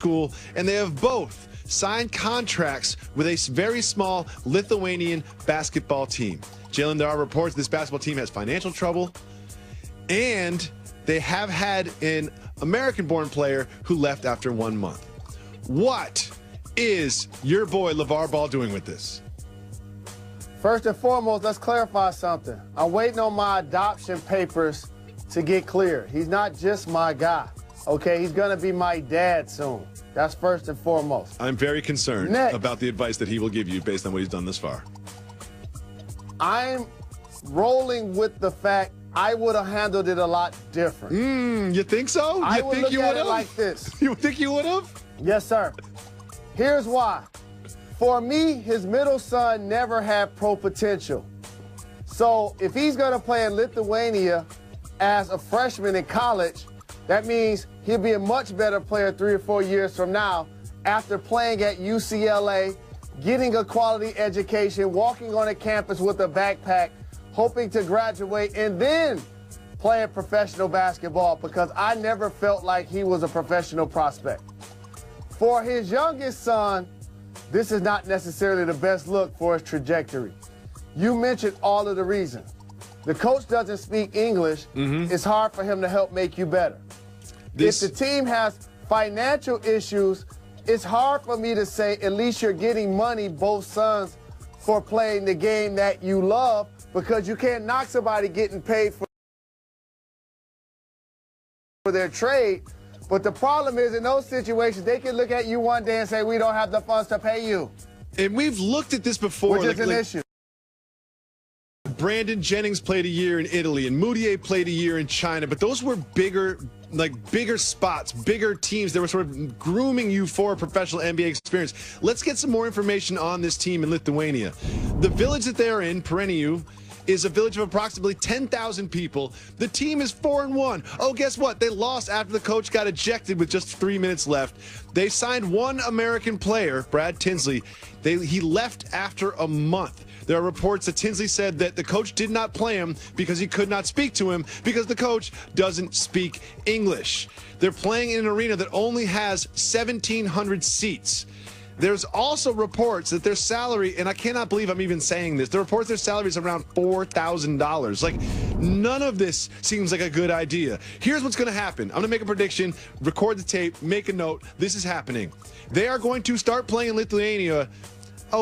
school, and they have both signed contracts with a very small Lithuanian basketball team. Jalen, there are reports this basketball team has financial trouble, and they have had an American-born player who left after 1 month. What is your boy LeVar Ball doing with this? First and foremost, let's clarify something. I'm waiting on my adoption papers to get clear. He's not just my guy, okay? He's going to be my dad soon. That's first and foremost. I'm very concerned about the advice that he will give you based on what he's done this far. I'm rolling with the fact I would have handled it a lot different. You think so? I would look at it like this. You think you would have? Yes, sir. Here's why. For me, his middle son never had pro potential. So if he's going to play in Lithuania as a freshman in college, that means he'll be a much better player 3 or 4 years from now after playing at UCLA, getting a quality education, walking on a campus with a backpack, hoping to graduate, and then playing professional basketball, because I never felt like he was a professional prospect. For his youngest son, this is not necessarily the best look for his trajectory. You mentioned all of the reasons. The coach doesn't speak English. It's hard for him to help make you better. If the team has financial issues, it's hard for me to say at least you're getting money, both sons, for playing the game that you love, because you can't knock somebody getting paid for their trade. But the problem is, in those situations, they can look at you one day and say, we don't have the funds to pay you. And we've looked at this before. Which is an issue. Brandon Jennings played a year in Italy, and Moutier played a year in China, but those were bigger spots, bigger teams that were sort of grooming you for a professional NBA experience. Let's get some more information on this team in Lithuania. The village that they're in, Pereniu, is a village of approximately 10,000 people. The team is 4-1. Oh, guess what? They lost after the coach got ejected with just 3 minutes left. They signed one American player, Brad Tinsley. He left after a month. There are reports that Tinsley said that the coach did not play him because he could not speak to him because the coach doesn't speak English. They're playing in an arena that only has 1,700 seats. There's also reports that their salary, and I cannot believe I'm even saying this, the reports their salary is around $4,000. Like, none of this seems like a good idea. Here's what's going to happen. I'm going to make a prediction, record the tape, make a note. This is happening. They are going to start playing in Lithuania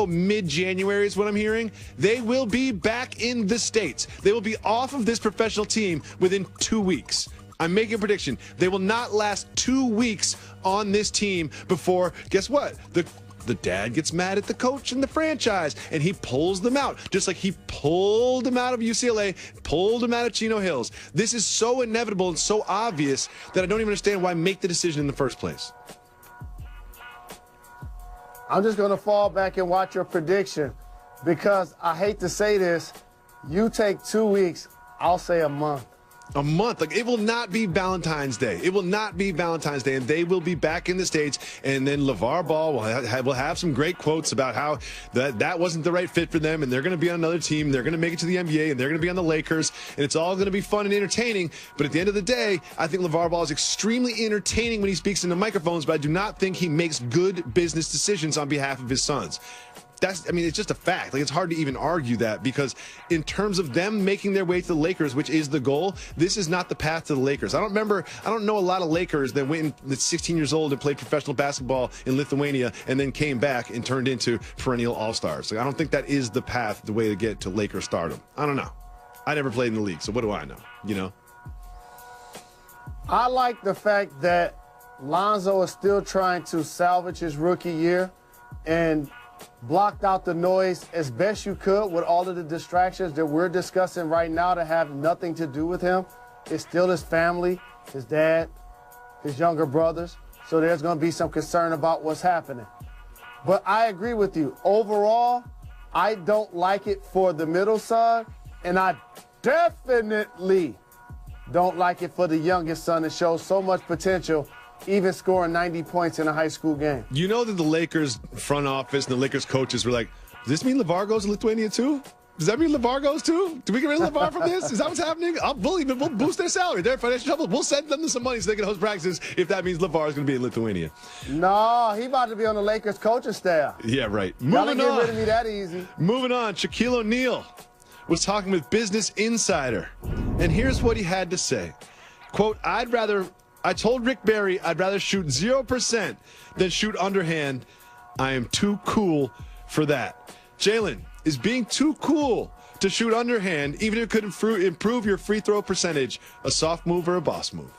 mid-January is what I'm hearing. They will be back in the States. They will be off of this professional team within 2 weeks. I'm making a prediction. They will not last 2 weeks on this team before, guess what? The dad gets mad at the coach and the franchise, and he pulls them out, just like he pulled them out of UCLA, pulled them out of Chino Hills. This is so inevitable and so obvious that I don't even understand why make the decision in the first place. I'm just going to fall back and watch your prediction, because I hate to say this, you take 2 weeks, I'll say a month. A month. Like, it will not be Valentine's Day. It will not be Valentine's Day, and they will be back in the States, and then LeVar Ball will have some great quotes about how that wasn't the right fit for them, and they're going to be on another team, they're going to make it to the NBA, and they're going to be on the Lakers, and it's all going to be fun and entertaining. But at the end of the day, I think LeVar Ball is extremely entertaining when he speaks into microphones, but I do not think he makes good business decisions on behalf of his sons. It's just a fact. Like, it's hard to even argue that, because in terms of them making their way to the Lakers, which is the goal, this is not the path to the Lakers. I don't know a lot of Lakers that went at 16 years old and played professional basketball in Lithuania and then came back and turned into perennial all-stars. Like, I don't think that is the path, the way to get to Lakers stardom. I don't know. I never played in the league, so what do I know? You know? I like the fact that Lonzo is still trying to salvage his rookie year and blocked out the noise as best you could with all of the distractions that we're discussing right now that have nothing to do with him. It's still his family, his dad, his younger brothers. So there's going to be some concern about what's happening. But I agree with you. Overall, I don't like it for the middle son, and I definitely don't like it for the youngest son that shows so much potential, even scoring 90 points in a high school game. You know that the Lakers front office and the Lakers coaches were like, does this mean LeVar goes to Lithuania too? Does that mean LeVar goes too? Do we get rid of LeVar from this? Is that what's happening? I'll bully them. We'll boost their salary. They're in financial trouble. We'll send them some money so they can host practices if that means LeVar is going to be in Lithuania. No, he about to be on the Lakers coaching staff. Yeah, right. Y'all ain't get rid of me that easy. Moving on, Shaquille O'Neal was talking with Business Insider, and here's what he had to say. Quote, I told Rick Barry I'd rather shoot 0% than shoot underhand. I am too cool for that. Jalen, is being too cool to shoot underhand, even if it could improve your free throw percentage, a soft move or a boss move?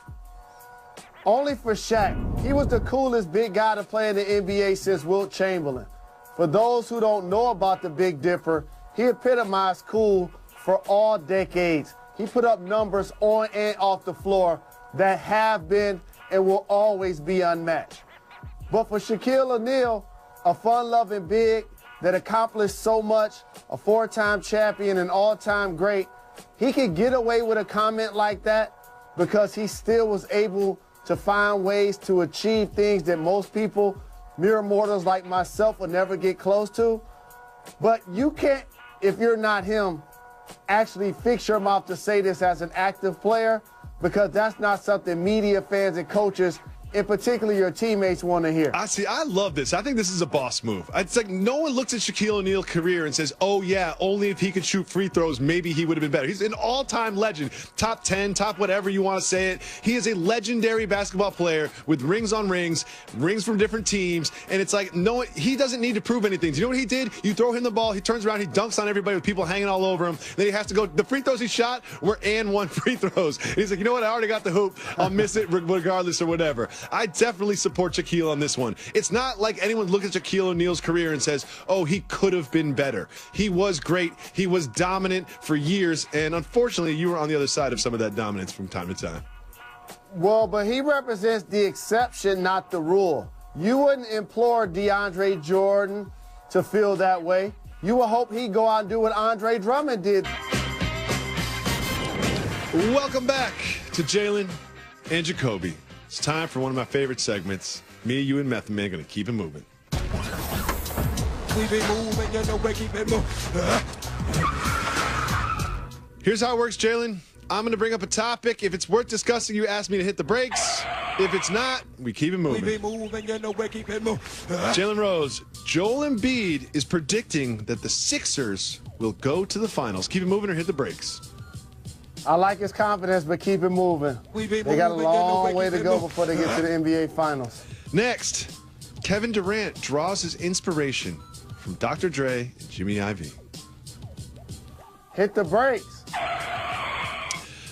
Only for Shaq. He was the coolest big guy to play in the NBA since Wilt Chamberlain. For those who don't know about the Big Dipper, he epitomized cool for all decades. He put up numbers on and off the floor that have been and will always be unmatched. But for Shaquille O'Neal, a fun-loving big that accomplished so much, a four-time champion and all-time great, he could get away with a comment like that because he still was able to find ways to achieve things that most people, mere mortals like myself, would never get close to. But you can't, if you're not him, actually fix your mouth to say this as an active player, because that's not something media, fans, and coaches, in particular your teammates, want to hear. I love this. I think this is a boss move. It's like no one looks at Shaquille O'Neal's career and says, oh, yeah, only if he could shoot free throws, maybe he would have been better. He's an all-time legend, top 10, top whatever you want to say it. He is a legendary basketball player with rings on rings, rings from different teams, and it's like, no, he doesn't need to prove anything. Do you know what he did? You throw him the ball, he turns around, he dunks on everybody with people hanging all over him. Then he has to go, the free throws he shot were and one free throws. And he's like, you know what, I already got the hoop. I'll miss it regardless or whatever. I definitely support Shaquille on this one. It's not like anyone looks at Shaquille O'Neal's career and says, oh, he could have been better. He was great. He was dominant for years, and unfortunately, you were on the other side of some of that dominance from time to time. Well, but he represents the exception, not the rule. You wouldn't implore DeAndre Jordan to feel that way. You would hope he'd go out and do what Andre Drummond did. Welcome back to Jalen and Jacoby. It's time for one of my favorite segments. Me, you, and Method Man are going to keep it moving. We be moving, you know we keep it moving. Here's how it works, Jalen. I'm going to bring up a topic. If it's worth discussing, you ask me to hit the brakes. If it's not, we keep it moving. We be moving, you know we keep it moving. Jalen Rose, Joel Embiid is predicting that the Sixers will go to the finals. Keep it moving or hit the brakes. I like his confidence, but keep it moving. They got a long way to go before they get to the NBA Finals. Next, Kevin Durant draws his inspiration from Dr. Dre and Jimmy Iovine. Hit the brakes.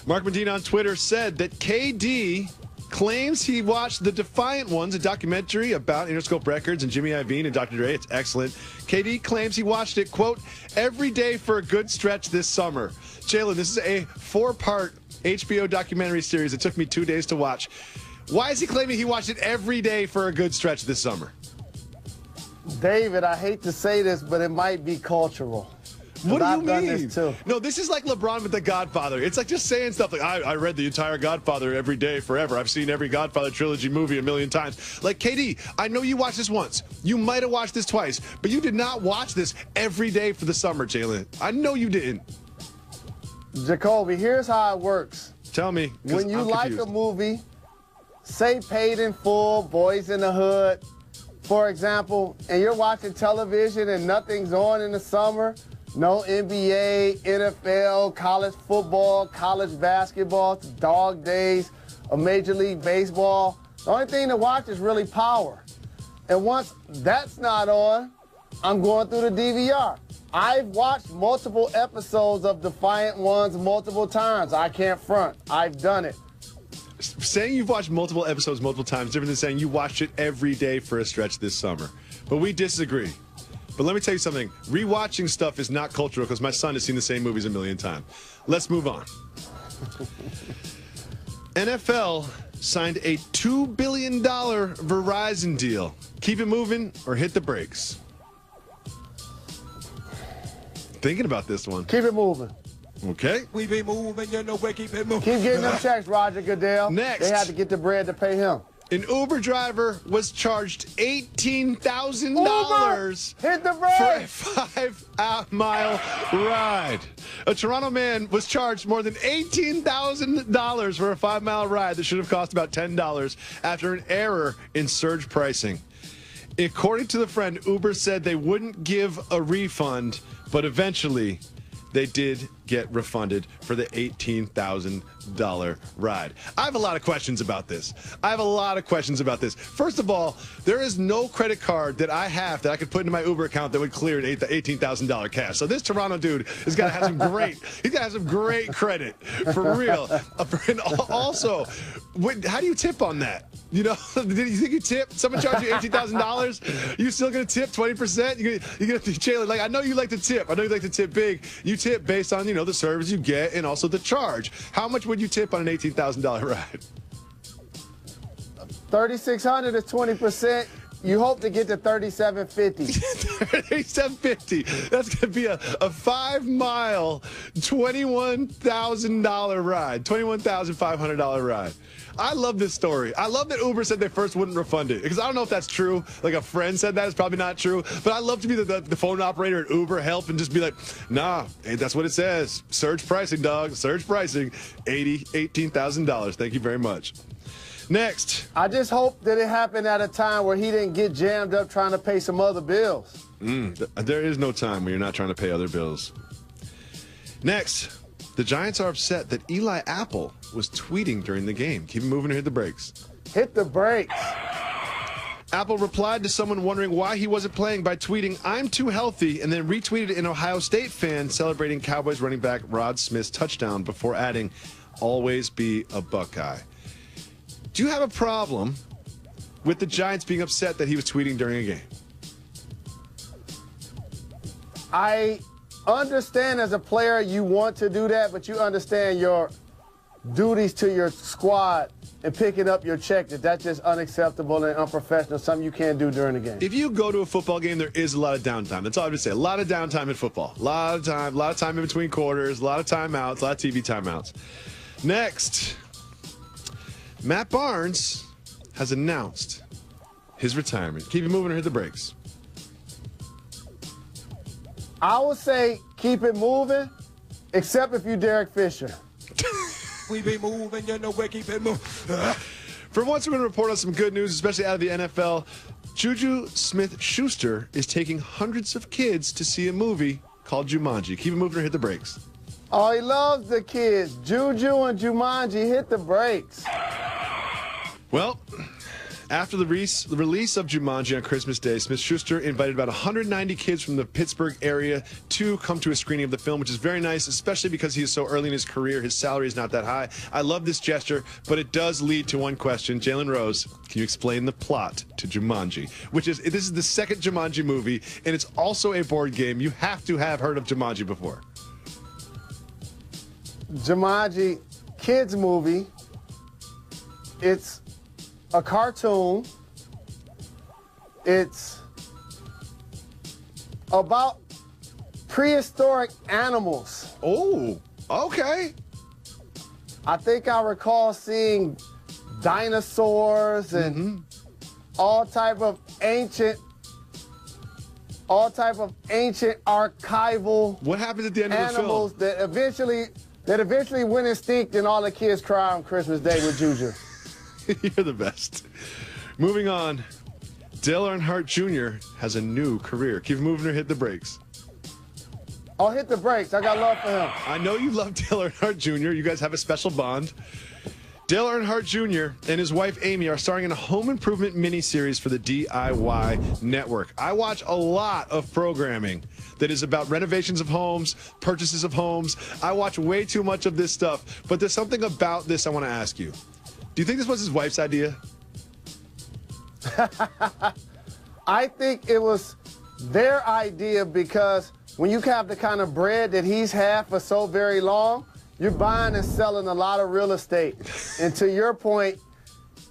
Mark Medina on Twitter said that KD claims he watched The Defiant Ones, a documentary about Interscope Records and Jimmy Iovine and Dr. Dre. It's excellent. KD claims he watched it, quote, every day for a good stretch this summer. Jalen, this is a 4-part HBO documentary series. It took me 2 days to watch. Why is he claiming he watched it every day for a good stretch this summer? David, I hate to say this, but it might be cultural. What do you I've done mean? this too. No, this is like LeBron with The Godfather. It's like just saying stuff like, I read the entire Godfather every day forever. I've seen every Godfather trilogy movie a million times. Like, KD, I know you watched this once. You might have watched this twice, but you did not watch this every day for the summer, Jalen. I know you didn't. Jacoby, here's how it works. Tell me. When you like a movie, say Paid in Full, Boys in the Hood, for example, and you're watching television and nothing's on in the summer, no NBA, NFL, college football, college basketball, it's dog days of Major League Baseball. The only thing to watch is really Power. And once that's not on, I'm going through the DVR. I've watched multiple episodes of Defiant Ones multiple times. I can't front. I've done it. Saying you've watched multiple episodes multiple times is different than saying you watched it every day for a stretch this summer. But we disagree. But let me tell you something. Rewatching stuff is not cultural because my son has seen the same movies a million times. Let's move on. NFL signed a $2 billion Verizon deal. Keep it moving or hit the brakes. Thinking about this one. Keep it moving. Okay. We be moving, you know we keep it moving. Keep getting them checks, Roger Goodell. Next. They had to get the bread to pay him. An Uber driver was charged $18,000 Hit the for a brake. 5-mile ride. A Toronto man was charged more than $18,000 for a 5-mile ride that should have cost about $10 after an error in surge pricing. According to the friend, Uber said they wouldn't give a refund, but eventually they did get refunded for the $18,000 ride. I have a lot of questions about this. First of all, there is no credit card that I have that I could put into my Uber account that would clear an $18,000 cash. So this Toronto dude has got to have some great credit for real. And also, how do you tip on that? You know, did you think you tip? Someone charged you $18,000? You still gonna tip 20%? You gonna Jalen? Like, I know you like to tip. I know you like to tip big. You tip based on, you know, the service you get and also the charge. How much would you tip on an $18,000 ride? $3,600 is 20%. You hope to get to $3,750. $3,750. That's going to be a 5-mile, $21,000 ride, $21,500 ride. I love this story. I love that Uber said they first wouldn't refund it, because I don't know if that's true. Like, a friend said that. It's probably not true. But I'd love to be the phone operator at Uber help and just be like, nah, hey, that's what it says. Surge pricing, dog. Surge pricing. $18,000. Thank you very much. Next. I just hope that it happened at a time where he didn't get jammed up trying to pay some other bills. There is no time when you're not trying to pay other bills. Next. The Giants are upset that Eli Apple was tweeting during the game. Keep it moving or hit the brakes. Hit the brakes. Apple replied to someone wondering why he wasn't playing by tweeting, "I'm too healthy," and then retweeted an Ohio State fan celebrating Cowboys running back Rod Smith's touchdown before adding, "Always be a Buckeye." Do you have a problem with the Giants being upset that he was tweeting during a game? I understand as a player you want to do that, but you understand your duties to your squad and picking up your check. That's just unacceptable and unprofessional, something you can't do during the game. If you go to a football game, there is a lot of downtime. That's all I have to say. A lot of downtime in football. A lot of time in between quarters, a lot of timeouts, a lot of TV timeouts. Next, Matt Barnes has announced his retirement. Keep it moving or hit the brakes. I would say keep it moving, except if you Derek Fisher. We be moving, you know, we keep it moving. For once, we're going to report on some good news, especially out of the NFL. Juju Smith-Schuster is taking hundreds of kids to see a movie called Jumanji. Keep it moving or hit the brakes. Oh, he loves the kids. Juju and Jumanji, hit the brakes. Well, after the release of Jumanji on Christmas Day, Smith-Schuster invited about 190 kids from the Pittsburgh area to come to a screening of the film, which is very nice, especially because he is so early in his career. His salary is not that high. I love this gesture, but it does lead to one question. Jalen Rose, can you explain the plot to Jumanji? This is the second Jumanji movie, and it's also a board game. You have to have heard of Jumanji before. Jumanji, kids movie. It's a cartoon. It's about prehistoric animals. Oh, okay. I think I recall seeing dinosaurs and all type of ancient archival What happens at the end of the film? animals that eventually went extinct, and all the kids cry on Christmas Day with Juju. You're the best. Moving on, Dale Earnhardt Jr. has a new career. Keep it moving or hit the brakes. Oh, hit the brakes. I got love for him. I know you love Dale Earnhardt Jr. You guys have a special bond. Dale Earnhardt Jr. and his wife Amy are starring in a home improvement miniseries for the DIY network. I watch a lot of programming that is about renovations of homes, purchases of homes. I watch way too much of this stuff, but there's something about this I want to ask you. Do you think this was his wife's idea? I think it was their idea, because when you have the kind of bread that he's had for so very long, you're buying and selling a lot of real estate. And to your point,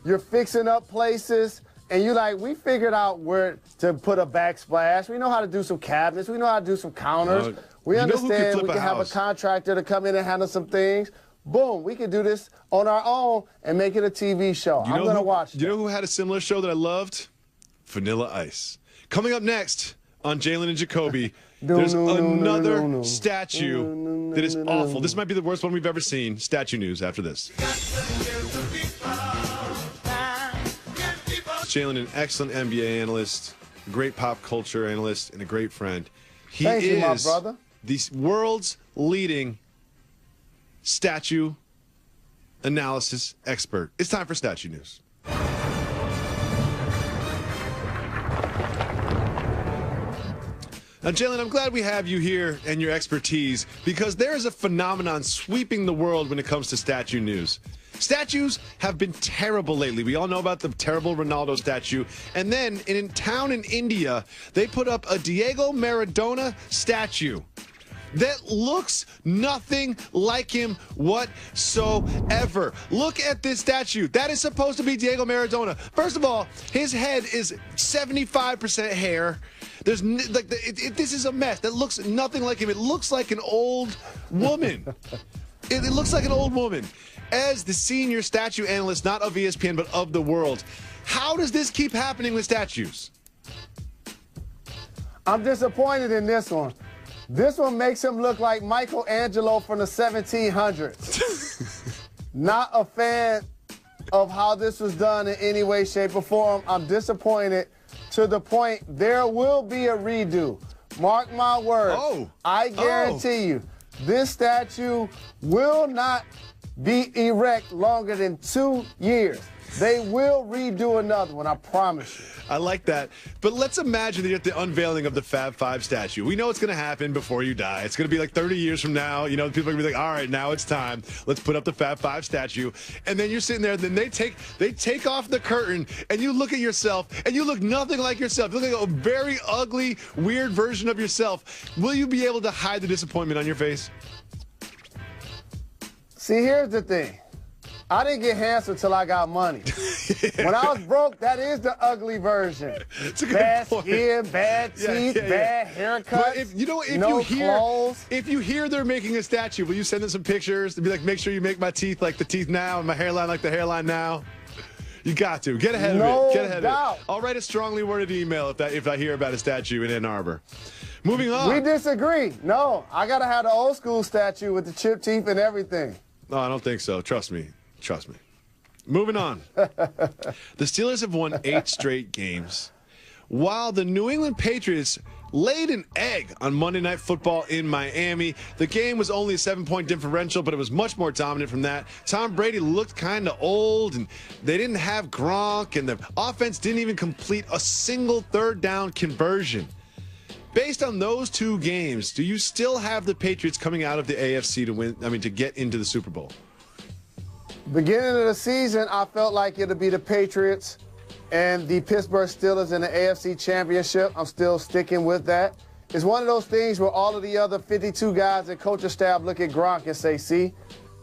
you're fixing up places, and you're like, we figured out where to put a backsplash. We know how to do some cabinets. We know how to do some counters. We understand we can have a contractor to come in and handle some things. boom, we can do this on our own and make it a TV show. I'm going to watch it. You know who had a similar show that I loved? Vanilla Ice. Coming up next on Jalen and Jacoby, there's another statue that is awful. This might be the worst one we've ever seen. Statue news after this. Jalen, an excellent NBA analyst, a great pop culture analyst, and a great friend. He Thank you, my is brother. the world's leading statue analysis expert. It's time for statue news. Now, Jalen, I'm glad we have you here and your expertise because there is a phenomenon sweeping the world when it comes to statue news. Statues have been terrible lately. We all know about the terrible Ronaldo statue. And then in a town in India, they put up a Diego Maradona statue that looks nothing like him whatsoever. Look at this statue. That is supposed to be Diego Maradona. First of all, his head is 75% hair. There's this is a mess. That looks nothing like him. It looks like an old woman. It looks like an old woman. As the senior statue analyst, not of ESPN, but of the world, how does this keep happening with statues? I'm disappointed in this one. This one makes him look like LiAngelo from the 1700s. Not a fan of how this was done in any way, shape, or form. I'm disappointed to the point there will be a redo. Mark my words. I guarantee you, this statue will not be erect longer than 2 years. They will redo another one, I promise you. I like that. But let's imagine that you're at the unveiling of the Fab Five statue. We know it's going to happen before you die. It's going to be like 30 years from now. You know, people are going to be like, all right, now it's time. Let's put up the Fab Five statue. And then you're sitting there, and then they take off the curtain, and you look at yourself, and you look nothing like yourself. You look like a very ugly, weird version of yourself. Will you be able to hide the disappointment on your face? See, here's the thing. I didn't get handsome till I got money. When I was broke, that is the ugly version. It's a good bad point. Skin, bad teeth, bad haircut. If you hear they're making a statue, will you send them some pictures to be like, make sure you make my teeth like the teeth now and my hairline like the hairline now? You got to get ahead of it. Get ahead of it. I'll write a strongly worded email if I hear about a statue in Ann Arbor. Moving on. We disagree. No, I gotta have the old school statue with the chipped teeth and everything. No, I don't think so. Trust me. Trust me. Moving on. The Steelers have won 8 straight games, while the New England Patriots laid an egg on Monday Night Football in Miami. The game was only a 7-point differential, but it was much more dominant from that. Tom Brady looked kind of old, and they didn't have Gronk, and the offense didn't even complete a single third down conversion. Based on those 2 games, do you still have the Patriots coming out of the AFC to win? I mean, to get into the Super Bowl? Beginning of the season, I felt like it'd be the Patriots and the Pittsburgh Steelers in the AFC Championship. I'm still sticking with that. It's one of those things where all of the other 52 guys and coaching staff look at Gronk and say, see,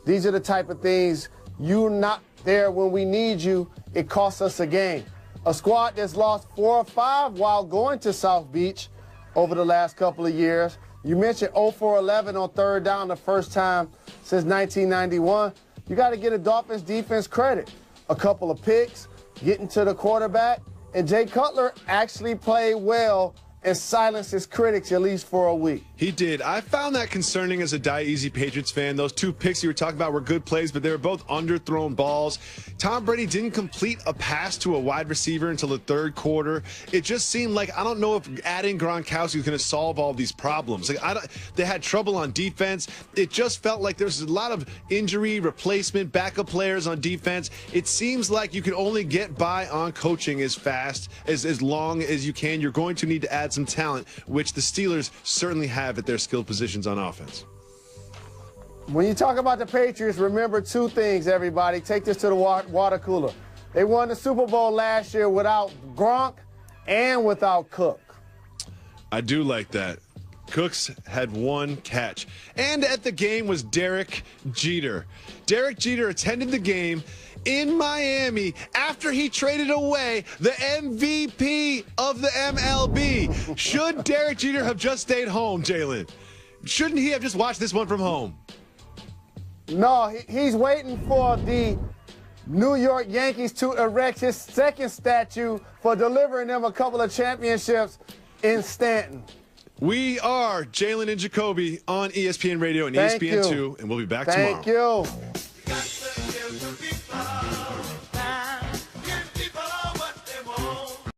these are the type of things you're not there when we need you. It costs us a game. A squad that's lost 4 or 5 while going to South Beach over the last couple of years. You mentioned 0 for 11 on third down the first time since 1991. You got to get a Dolphins defense credit. A couple of picks, getting to the quarterback, and Jay Cutler actually played well and silenced his critics at least for a week. He did. I found that concerning as a die-easy Patriots fan. Those 2 picks you were talking about were good plays, but they were both underthrown balls. Tom Brady didn't complete a pass to a wide receiver until the 3rd quarter. It just seemed like, I don't know if adding Gronkowski was going to solve all these problems. They had trouble on defense. It just felt like there's a lot of injury, replacement, backup players on defense. It seems like you can only get by on coaching as fast, as long as you can. You're going to need to add some talent, which the Steelers certainly have at their skilled positions on offense. When you talk about the Patriots, remember 2 things, everybody. Take this to the water cooler. They won the Super Bowl last year without Gronk and without Cook. I do like that. Cooks had 1 catch. And at the game was Derek Jeter. Derek Jeter attended the game in Miami after he traded away the MVP of the MLB. Should Derek Jeter have just stayed home, Jalen? Shouldn't he have just watched this one from home? No, he's waiting for the New York Yankees to erect his second statue for delivering them a couple of championships in Stanton. We are Jalen and Jacoby on ESPN Radio and ESPN2, and we'll be back tomorrow. Thank you.